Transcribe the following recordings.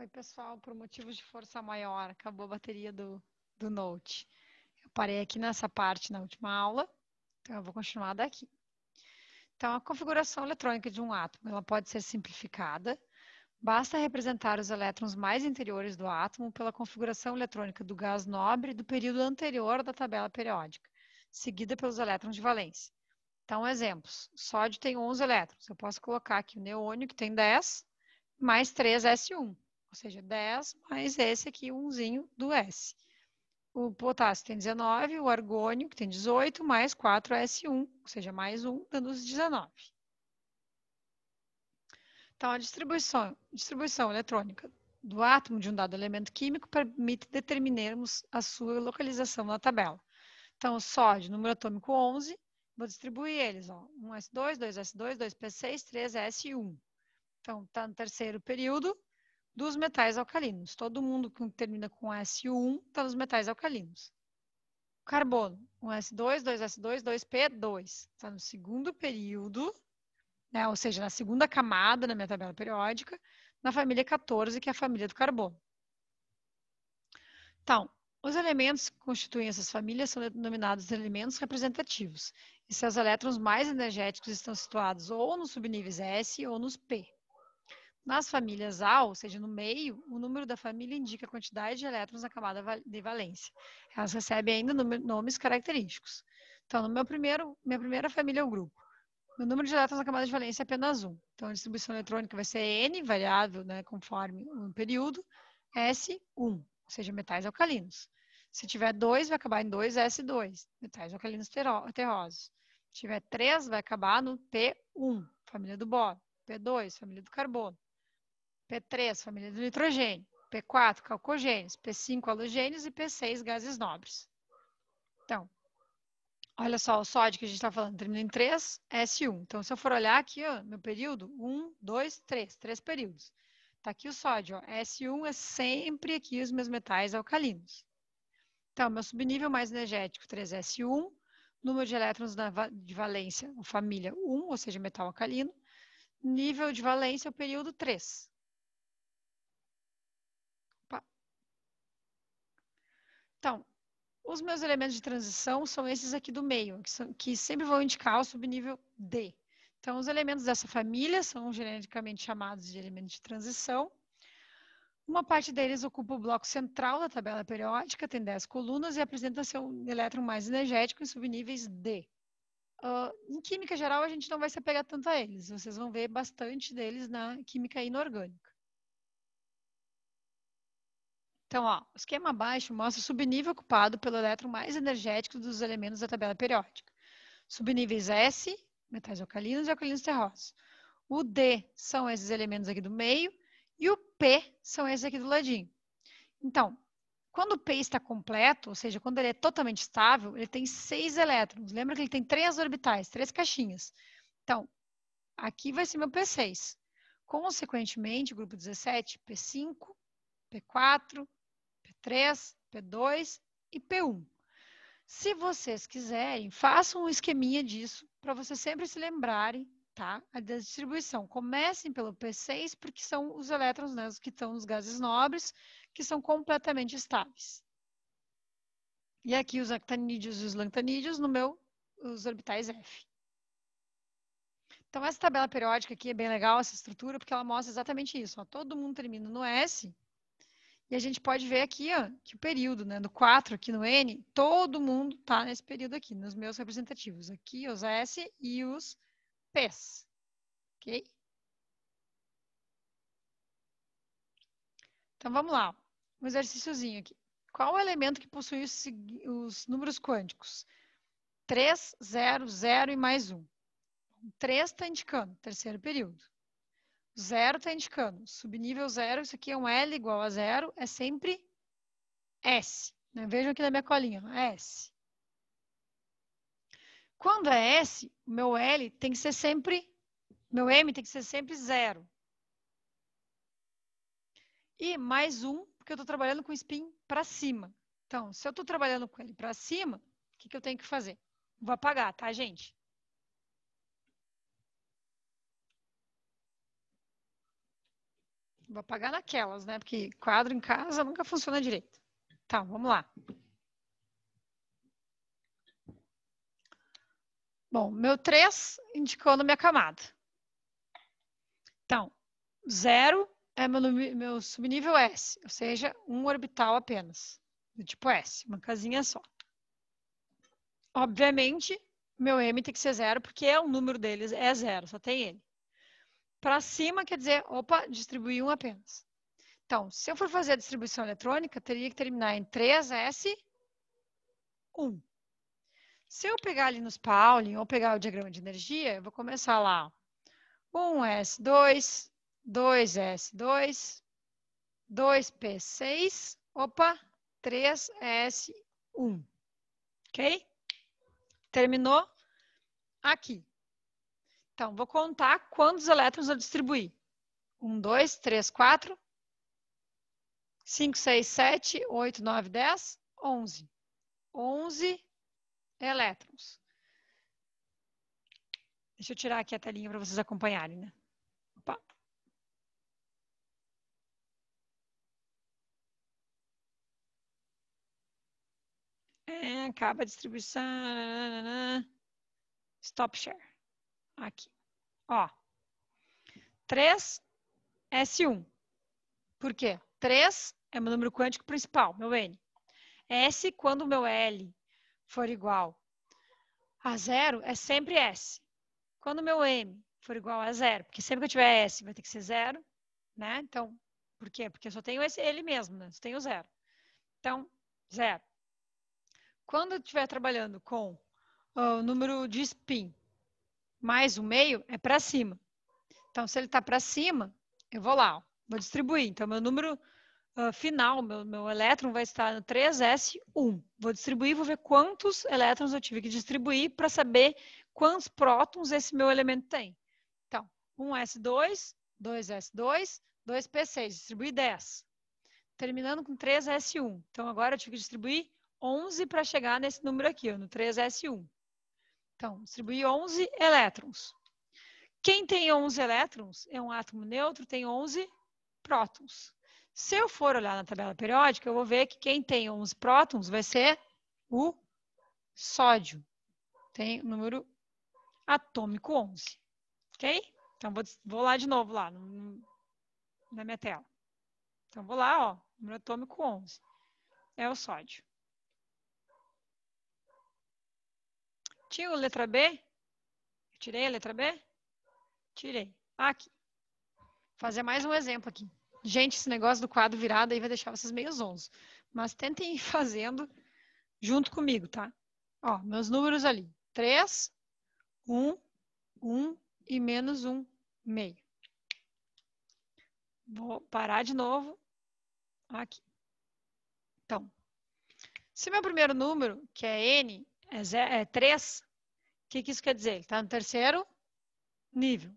Oi, pessoal, por motivos de força maior, acabou a bateria do Note. Eu parei aqui nessa parte na última aula, então eu vou continuar daqui. Então, a configuração eletrônica de um átomo, ela pode ser simplificada. Basta representar os elétrons mais interiores do átomo pela configuração eletrônica do gás nobre do período anterior da tabela periódica, seguida pelos elétrons de valência. Então, exemplos. Sódio tem 11 elétrons. Eu posso colocar aqui o neônio, que tem 10, mais 3 S1. Ou seja, 10 mais esse aqui, umzinho do S. O potássio tem 19, o argônio, que tem 18, mais 4S1, ou seja, mais 1, dando os 19. Então, a distribuição eletrônica do átomo de um dado elemento químico permite determinarmos a sua localização na tabela. Então, o sódio, número atômico 11, vou distribuir eles. 1S2, 2S2, 2P6, 3S1. Então, está no terceiro período dos metais alcalinos. Todo mundo que termina com S1 está nos metais alcalinos. Carbono, 1S2, 2S2, 2P2. Está no segundo período, né? Ou seja, na segunda camada da minha tabela periódica, na família 14, que é a família do carbono. Então, os elementos que constituem essas famílias são denominados elementos representativos. E seus elétrons mais energéticos estão situados ou nos subníveis S ou nos P. Nas famílias A, ou seja, no meio, o número da família indica a quantidade de elétrons na camada de valência. Elas recebem ainda nomes característicos. Então, minha primeira família é o grupo. O número de elétrons na camada de valência é apenas 1. Então, a distribuição eletrônica vai ser N, variável, né, conforme o período, S1, ou seja, metais alcalinos. Se tiver 2, vai acabar em 2S2, metais alcalinos terrosos. Se tiver 3, vai acabar no P1, família do boro. P2, família do carbono. P3, família do nitrogênio. P4, calcogênios. P5, halogênios. E P6, gases nobres. Então, olha só, o sódio que a gente está falando termina em 3, S1. Então, se eu for olhar aqui, ó, meu período, 1, 2, 3. 3 períodos. Está aqui o sódio, ó. S1 é sempre aqui os meus metais alcalinos. Então, meu subnível mais energético, 3S1. Número de elétrons de valência, família 1, ou seja, metal alcalino. Nível de valência, o período 3. Então, os meus elementos de transição são esses aqui do meio, que sempre vão indicar o subnível D. Então, os elementos dessa família são genericamente chamados de elementos de transição. Uma parte deles ocupa o bloco central da tabela periódica, tem 10 colunas e apresenta seu elétron mais energético em subníveis D. Em química geral, a gente não vai se apegar tanto a eles. Vocês vão ver bastante deles na química inorgânica. Então, ó, o esquema abaixo mostra o subnível ocupado pelo elétron mais energético dos elementos da tabela periódica. Subníveis S, metais alcalinos e alcalinos terrosos. O D são esses elementos aqui do meio e o P são esses aqui do ladinho. Então, quando o P está completo, ou seja, quando ele é totalmente estável, ele tem 6 elétrons. Lembra que ele tem 3 orbitais, 3 caixinhas. Então, aqui vai ser meu P6. Consequentemente, o grupo 17, P5, P4, P3, P2 e P1. Se vocês quiserem, façam um esqueminha disso para vocês sempre se lembrarem, tá? A distribuição. Comecem pelo P6, porque são os elétrons, né, os que estão nos gases nobres, que são completamente estáveis. E aqui os actanídeos e os lantanídeos no os orbitais F. Então, essa tabela periódica aqui é bem legal, essa estrutura, porque ela mostra exatamente isso. Ó. Todo mundo termina no S. E a gente pode ver aqui, ó, que o período, né, do 4 aqui no N, todo mundo está nesse período aqui, nos meus representativos. Aqui os S e os Ps. Ok? Então, vamos lá. Um exercíciozinho aqui. Qual o elemento que possui os números quânticos? 3, 0, 0 e mais 1. 3 está indicando terceiro período. 0 está indicando subnível 0, isso aqui é um L igual a 0, é sempre S. Né? Vejam aqui na minha colinha, S. Quando é S, meu L tem que ser sempre, meu M tem que ser sempre 0. E mais 1, porque eu estou trabalhando com spin para cima. Então, se eu estou trabalhando com ele para cima, o que eu tenho que fazer? Vou apagar, tá, gente? Vou apagar naquelas, né? Porque quadro em casa nunca funciona direito. Tá, vamos lá. Bom, meu 3 indicando minha camada. Então, 0 é meu subnível S, ou seja, um orbital apenas, do tipo S, uma casinha só. Obviamente, meu M tem que ser 0, porque o número deles é 0, só tem ele. Para cima quer dizer, opa, distribuir um apenas. Então, se eu for fazer a distribuição eletrônica, teria que terminar em 3S1. Se eu pegar ali nos Pauling ou pegar o diagrama de energia, eu vou começar lá. 1S2, 2S2, 2P6, opa, 3S1. Ok? Terminou aqui. Então, vou contar quantos elétrons eu distribuí. 1, 2, 3, 4, 5, 6, 7, 8, 9, 10, 11. 11 elétrons. Deixa eu tirar aqui a telinha para vocês acompanharem, né? Opa. Acaba a distribuição. Stop share. Aqui. Ó. 3S1. Por quê? 3 é meu número quântico principal, meu N. S, quando o meu L for igual a 0, é sempre S. Quando o meu M for igual a 0, porque sempre que eu tiver S vai ter que ser 0, né? Então, por quê? Porque eu só tenho ele mesmo, né? Só tenho 0. Então, 0. Quando eu estiver trabalhando com o número de spin mais o meio, é para cima. Então, se ele está para cima, eu vou lá, ó, vou distribuir. Então, meu número final, meu elétron vai estar no 3S1. Vou distribuir, vou ver quantos elétrons eu tive que distribuir para saber quantos prótons esse meu elemento tem. Então, 1S2, 2S2, 2P6, distribuí 10. Terminando com 3S1. Então, agora eu tive que distribuir 11 para chegar nesse número aqui, ó, no 3S1. Então, distribuí 11 elétrons. Quem tem 11 elétrons é um átomo neutro, tem 11 prótons. Se eu for olhar na tabela periódica, eu vou ver que quem tem 11 prótons vai ser o sódio. Tem o número atômico 11. Ok? Então, vou lá de novo, lá na minha tela. Então, vou lá, ó, número atômico 11. É o sódio. Tinha a letra B? Tirei a letra B? Tirei. Aqui. Vou fazer mais um exemplo aqui. Gente, esse negócio do quadro virado aí vai deixar vocês meio zonzos. Mas tentem ir fazendo junto comigo, tá? Ó, meus números ali. 3, 1, 1 e menos 1, meio. Vou parar de novo aqui. Então, se meu primeiro número, que é N, é 3, o que isso quer dizer? Ele está no terceiro nível.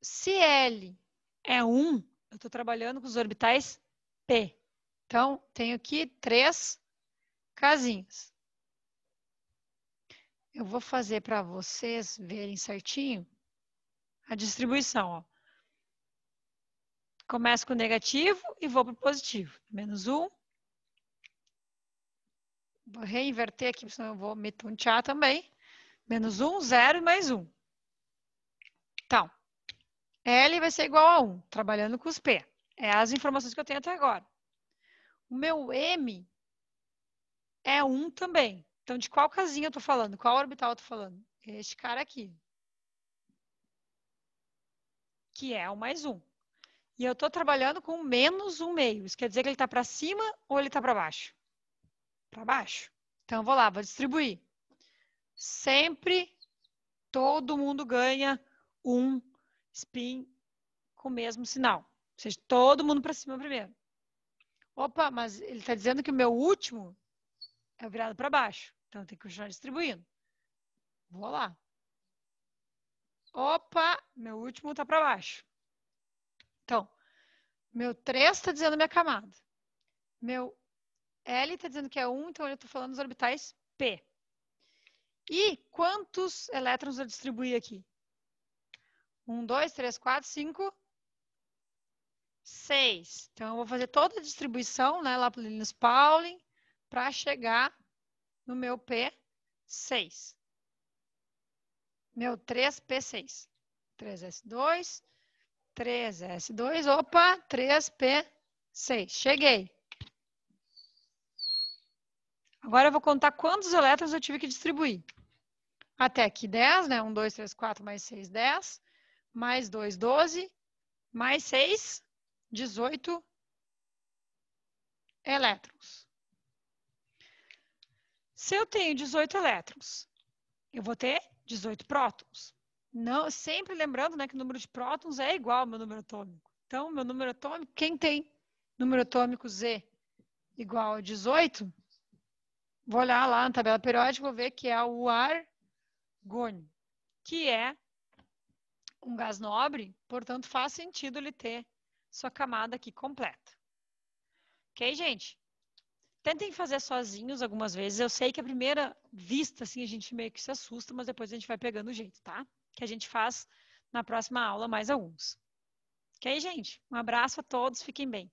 Se L é 1, eu estou trabalhando com os orbitais P. Então, tenho aqui 3 casinhas. Eu vou fazer para vocês verem certinho a distribuição. Ó. Começo com o negativo e vou para o positivo. Menos 1. Vou reinverter aqui, senão eu vou me tontear também. Menos 1, 0 e mais 1. Então, L vai ser igual a 1, trabalhando com os P. É as informações que eu tenho até agora. O meu M é 1 também. Então, de qual casinha eu estou falando? Qual orbital eu estou falando? Este cara aqui. Que é o mais 1. E eu estou trabalhando com menos 1 meio. Isso quer dizer que ele está para cima ou ele está para baixo? Para baixo. Então, eu vou lá, vou distribuir. Sempre todo mundo ganha um spin com o mesmo sinal. Ou seja, todo mundo para cima primeiro. Opa, mas ele está dizendo que o meu último é virado para baixo. Então, eu tenho que continuar distribuindo. Vou lá. Opa, meu último está para baixo. Então, meu 3 está dizendo minha camada. Meu L está dizendo que é 1, então eu estou falando dos orbitais P. E quantos elétrons eu distribuí aqui? 1, 2, 3, 4, 5, 6. Então, eu vou fazer toda a distribuição, né, lá para o Linus Pauling, para chegar no meu P6. Meu 3P6. 3S2, 3S2, opa, 3P6. Cheguei. Agora eu vou contar quantos elétrons eu tive que distribuir. Até aqui 10, né? 1, 2, 3, 4, mais 6, 10. Mais 2, 12. Mais 6, 18 elétrons. Se eu tenho 18 elétrons, eu vou ter 18 prótons. Não, sempre lembrando, né, que o número de prótons é igual ao meu número atômico. Então, meu número atômico, quem tem número atômico Z igual a 18, vou olhar lá na tabela periódica e vou ver que é o argônio, que é um gás nobre, portanto, faz sentido ele ter sua camada aqui completa. Ok, gente? Tentem fazer sozinhos algumas vezes. Eu sei que a primeira vista, assim, a gente meio que se assusta, mas depois a gente vai pegando o jeito, tá? Que a gente faz na próxima aula mais alguns. Ok, gente? Um abraço a todos, fiquem bem.